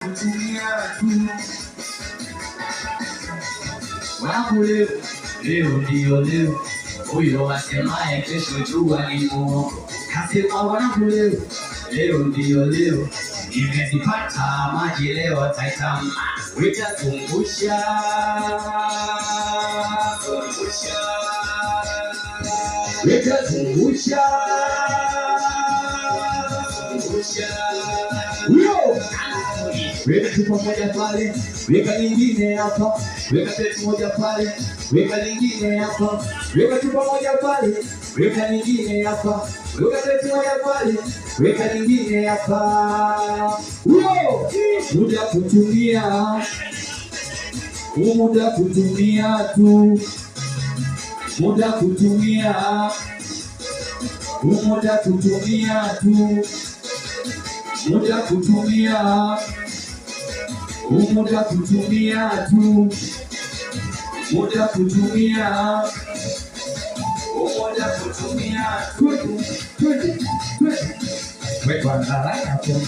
kutumia tu. Wangu leo ndio leo, huyo asemaye kesho jua ni muongo. Kasema wangu leo ndio leo, nimezipata maji leo taitama. Witazungusha witazungusha weka chupa moja pale, weka nyingine hapa, weka teti moja pale, weka nyingine hapa, weka chupa moja pale, weka nyingine hapa, weka teti moja pale, weka nyingine hapa. Muda kutumia, muda kutumia tu, muda kutumia, muda kutumia tu, muda kutumia, muda kutumia tu, muda kutumia, muda kutumia tu. Weka ndara hapo.